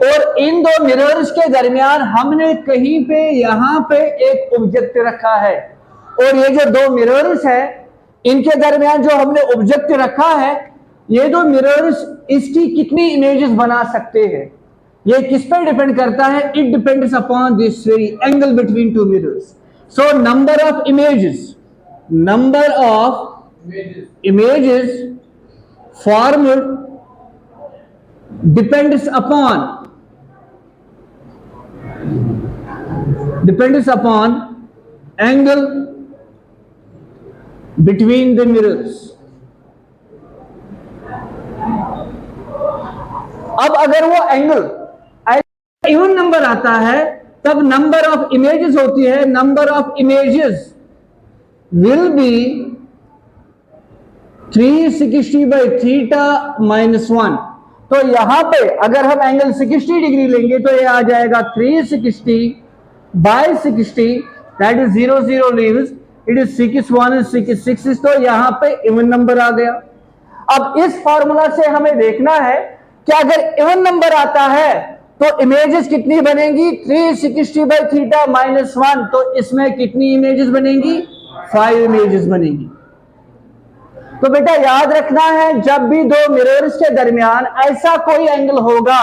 और इन दो मिरर्स के दरमियान हमने कहीं पे यहां पे एक ऑब्जेक्ट रखा है, और ये जो दो मिरर्स है इनके दरमियान जो हमने ऑब्जेक्ट रखा है, ये दो मिरर्स इसकी कितनी इमेजेस बना सकते हैं, ये किस पर डिपेंड करता है? It depends upon this very angle between two mirrors. So number of images formed depends upon angle between the mirrors. अब अगर वो एंगल इवन नंबर आता है तब नंबर ऑफ इमेजेस होती है, number of images will be 360 by theta minus 1. तो यहां पे अगर हम एंगल 60 डिग्री लेंगे तो ये आ जाएगा 360 by 60, that is 0 0 leaves, it is 6 1 is 6 6, तो यहां पे इवन नंबर आ गया. अब इस फॉर्मूला से हमें देखना है कि अगर इवन नंबर आता है तो इमेजेस कितनी बनेंगी? 360 by थीटा माइनस 1, तो इसमें कितनी इमेजेस बनेंगी? 5 इमेजेस बनेंगी. तो बेटा याद रखना है, जब भी दो मिरर्स के दरमियान ऐसा कोई एंगल होगा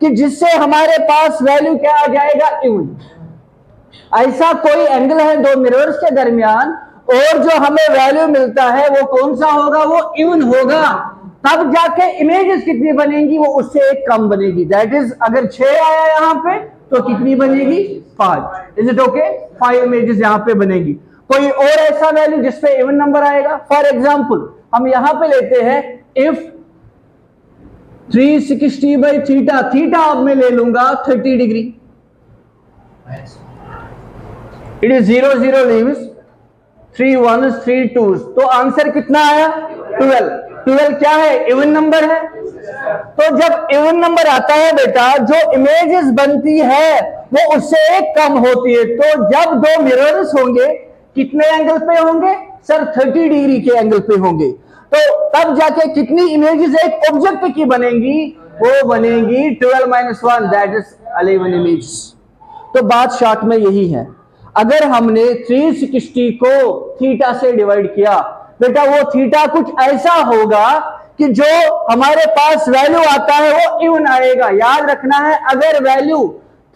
कि जिससे हमारे पास वैल्यू क्या आ जाएगा? इवन. ऐसा कोई एंगल है दो मिरर्स के दरमियान और जो हमें वैल्यू मिलता है वो कौन सा होगा? वो इवन होगा. तब जाके इमेजेस कितनी बनेंगी? वो उससे एक कम बनेगी. दैट इज अगर 6 आया यहां पे तो कितनी बनेगी? 5. Is it okay? 5 इमेजेस यहां पे बनेगी. कोई और ऐसा वैल्यू जिसपे इवन नंबर आएगा? फॉर एग्जांपल हम यहां पे लेते हैं इफ 360 by थीटा, थीटा अब मैं ले लूंगा 30 degree, it is 0 0 leaves, 3 1s 3 2s, तो आंसर कितना आया? 12. 12 क्या है? इवन नंबर है. तो जब इवन नंबर आता है बेटा, जो इमेजेस बनती है वो उससे एक कम होती है. तो जब दो मिरर्स होंगे कितने एंगल पे होंगे? सर 30 डिग्री के एंगल पे होंगे. तो तब जाके कितनी इमेजेस एक ऑब्जेक्ट की बनेंगी? वो बनेंगी 12 minus 1, दैट इज 11 इमेजेस. तो बात शॉर्ट में यही है. अगर हमने 360 को थीटा से डिवाइड किया बेटा, वो थीटा कुछ ऐसा होगा कि जो हमारे पास वैल्यू आता है वो इवन आएगा. याद रखना है, अगर वैल्यू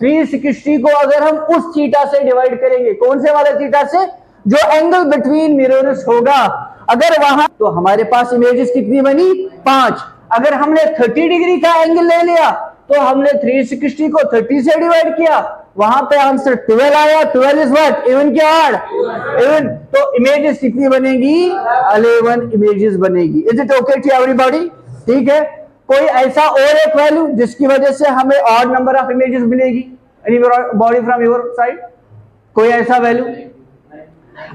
360 को अगर हम उस थीटा से डिवाइड करेंगे, कौन से वाले थीटा से? जो एंगल बिटवीन मिरर्स होगा, अगर वहां, तो हमारे पास इमेजेस कितनी बनी? 5. अगर हमने 30 डिग्री का एंगल ले लिया तो हमने 360 को 30 से डिवाइड किया, वहां पे आंसर 12 आया. 12 इज व्हाट? इवन क्या? इवन. तो इमेजेस कितनी बनेगी? 11 इमेजेस बनेगी. Is it okay to everybody? ठीक है. कोई ऐसा और एक वैल्यू जिसकी वजह से हमें ऑड नंबर ऑफ इमेजेस मिलेगी? Anybody from your side? कोई ऐसा वैल्यू?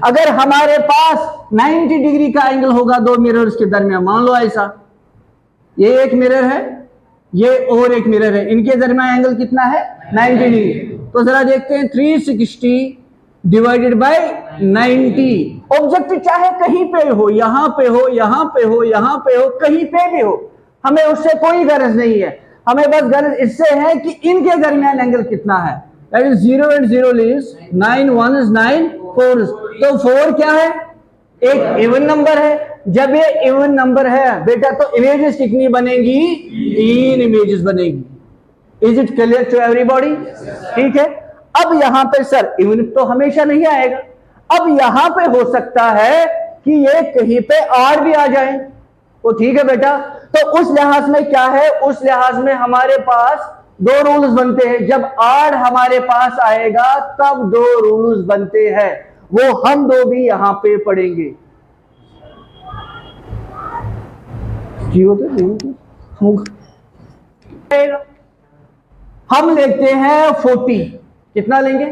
अगर हमारे पास 90 डिग्री का एंगल होगा दो मिरर्स के दरमियान, मान लो ऐसा, ये एक मिरर है, ये और एक मिरर है, इनके दरमियान एंगल कितना है? 90 डिग्री. तो जरा देखते हैं 360 डिवाइडेड बाय 90. ऑब्जेक्ट चाहे कहीं पे हो, यहां पे हो, यहां पे हो, यहां पे हो, कहीं पे भी हो, हमें उससे कोई गरज नहीं है. हमें बस गरज इससे है कि इनके दरमियान एंगल कितना है. That is 0 and 0 leaves, 9 1 is 9 4 is. तो 4 क्या है? एक इवन नंबर है. जब ये इवन नंबर है बेटा तो इमेजेस कितनी बनेंगी? 3 इमेजेस बनेगी. Is it clear to everybody? ठीक है. अब यहां पे सर इवन तो हमेशा नहीं आएगा. अब यहां पे हो सकता है कि ये कहीं पे आर भी आ जाए. तो ठीक है बेटा. तो उस लिहाज में क्या है? उस लिहाज में हमारे पास दो रूल्स बनते हैं. जब आर हमारे पास आएगा तब दो रूल्स बनते हैं, वो हम दो भी यहां पे पढ़ेंगे. हम लेते हैं 40. कितना लेंगे?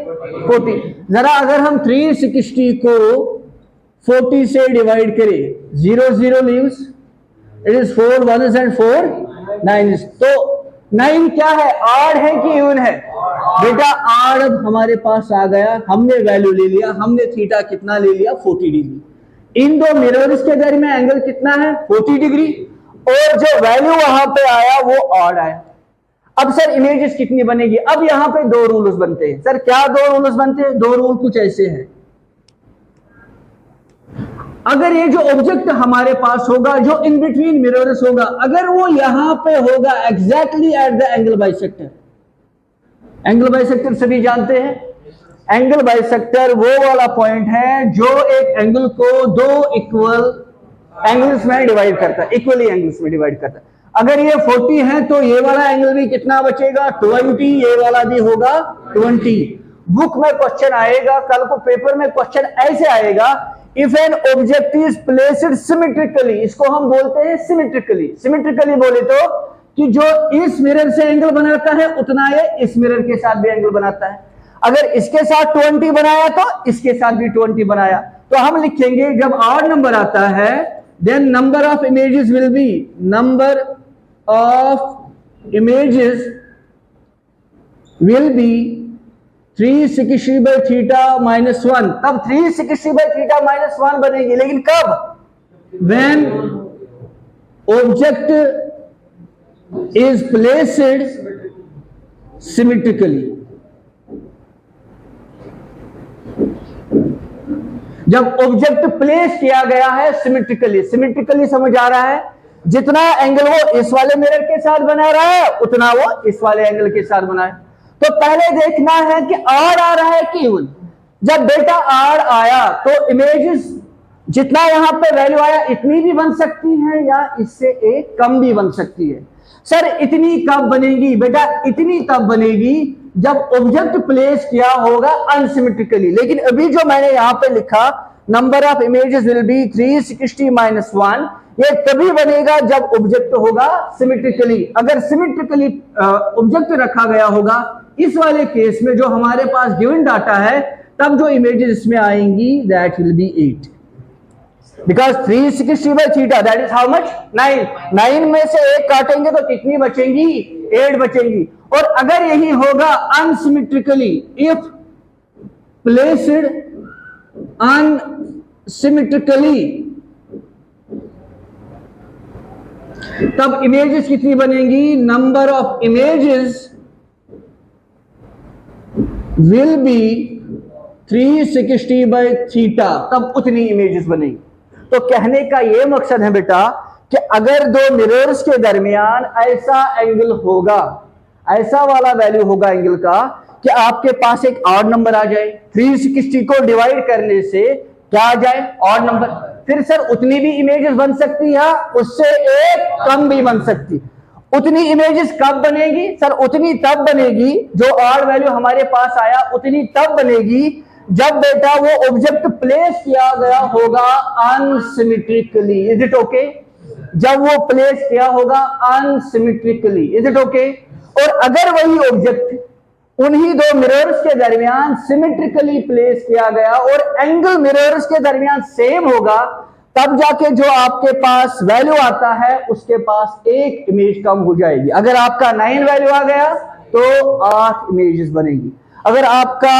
40. जरा अगर हम 360 को 40 से डिवाइड करें, 0 0 leaves, it is 4 1s and 4 9s. तो 9 क्या है? आड है कि इवन है? बेटा आड अब हमारे पास आ गया. हमने वैल्यू ले लिया, हमने थीटा कितना ले लिया? 40 डिग्री. इन दो मिरर्स के दरमियान एंगल कितना है? 40 डिग्री. और जो वैल्यू वहां पे आया वो ऑड आया. अब सर इमेजेस कितनी बनेगी? अब यहां पे दो रूल्स बनते हैं। सर क्या दो रूल्स बनते हैं? दो रूल कुछ ऐसे हैं। अगर ये जो ऑब्जेक्ट हमारे पास होगा, जो इन बिटवीन मिरर्स होगा, अगर वो यहां पे होगा exactly at the angle bisector. Angle bisector सभी जानते हैं। एंगल बाइसेक्टर वो वाला पॉइंट है जो एक एंगल को दो इक्वल एंगल्स में डिवाइड करता है, इक्वली एंगल्स में डिवाइड करता है। अगर ये 40 है तो ये वाला एंगल भी कितना बचेगा? 20। ये वाला भी होगा 20। बुक में क्वेश्चन आएगा, कल को पेपर में क्वेश्चन ऐसे आएगा, if an object is placed symmetrically, इसको हम बोलते हैं सिमेट्रिकली। सिमेट्रिकली बोले तो कि जो इस मिरर से एंगल बनाता है उतना ये इस मिरर के साथ भी एंगल बनाता है। अगर इसके साथ 20 बनाया तो इसके साथ भी 20 बनाया। तो हम लिखेंगे जब ऑड नंबर आता है, then number of images will be number of images will be 360 by theta minus 1। तब 360 by theta minus 1 बनेगी, लेकिन कब? when object is placed symmetrically। जब ऑब्जेक्ट प्लेस किया गया है सिमेट्रिकली। सिमेट्रिकली समझ आ रहा है? जितना एंगल वो इस वाले मिरर के साथ बना रहा है उतना वो इस वाले एंगल के साथ बनाए। तो पहले देखना है कि आर आ रहा है कि इवन। जब बेटा आर आया तो इमेजेस जितना यहां पे वैल्यू आया इतनी भी बन सकती है या इससे एक कम भी बन सकती है। सर इतनी कब बनेगी? बेटा इतनी तब बनेगी जब ऑब्जेक्ट प्लेस किया होगा अनसिमेट्रिकली। लेकिन अभी जो मैंने यहां पे लिखा number of images will be 360 minus 1, ये तभी बनेगा जब ऑब्जेक्ट होगा सिमेट्रिकली। अगर सिमेट्रिकली ऑब्जेक्ट रखा गया होगा इस वाले केस में जो हमारे पास गिवन डाटा है, तब जो इमेजेस इसमें आएंगी that will be 8। Because 360 by theta that is how much? 9। 9 में से 1 काटेंगे तो कितनी बचेंगी? 8 बचेंगी। और अगर यही होगा अनसिमेट्रिकली, इफ प्लेस्ड अनसिमेट्रिकली, तब इमेजेस कितनी बनेंगी? Number of images will be 360 by theta, तब उतनी इमेजेस बनेंगी। तो कहने का यह मकसद है बेटा कि अगर दो मिरर्स के दरमियान ऐसा एंगल होगा, ऐसा वाला वैल्यू होगा एंगल का कि आपके पास एक ऑड नंबर आ जाए, 360 को डिवाइड करने से क्या आ जाए? Odd number. फिर सर उतनी भी इमेजेस बन सकती है, उससे एक कम भी बन सकती। उतनी इमेजेस कब बनेगी? सर उतनी तब बनेगी, जो ऑड वैल्यू हमारे पास आया उतनी तब बनेगी जब बेटा वो ऑब्जेक्ट प्लेस किया गया होगा अनसिमेट्रिकली। Is it okay? जब वो प्लेस किया होगा अनसिमेट्रिकली। Is it okay? और अगर वही ऑब्जेक्ट उन्हीं दो मिरर्स के दरमियान सिमेट्रिकली प्लेस किया गया और एंगल मिरर्स के दरमियान सेम होगा, तब जाके जो आपके पास वैल्यू आता है उसके पास एक इमेज कम हो जाएगी। अगर आपका 9 वैल्यू आ गया तो 8 इमेजेस बनेगी। अगर आपका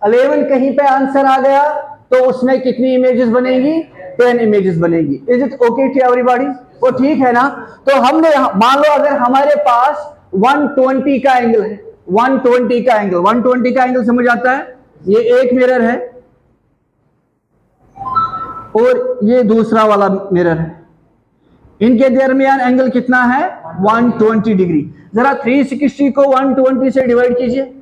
11 कहीं पे आंसर आ गया तो उसमें कितनी इमेजेस बनेगी? 10 इमेजेस बनेगी। Is it okay to everybody? वो ठीक है ना? तो हमने मान लो अगर हमारे पास 120 का एंगल है, 120 का एंगल, 120 का एंगल समझ आता है? ये एक मिरर है और ये दूसरा वाला मिरर है, इनके दरमियान एंगल कितना है? 120 डिग्री। जरा 360 को 120 से डिवाइड कीजिए।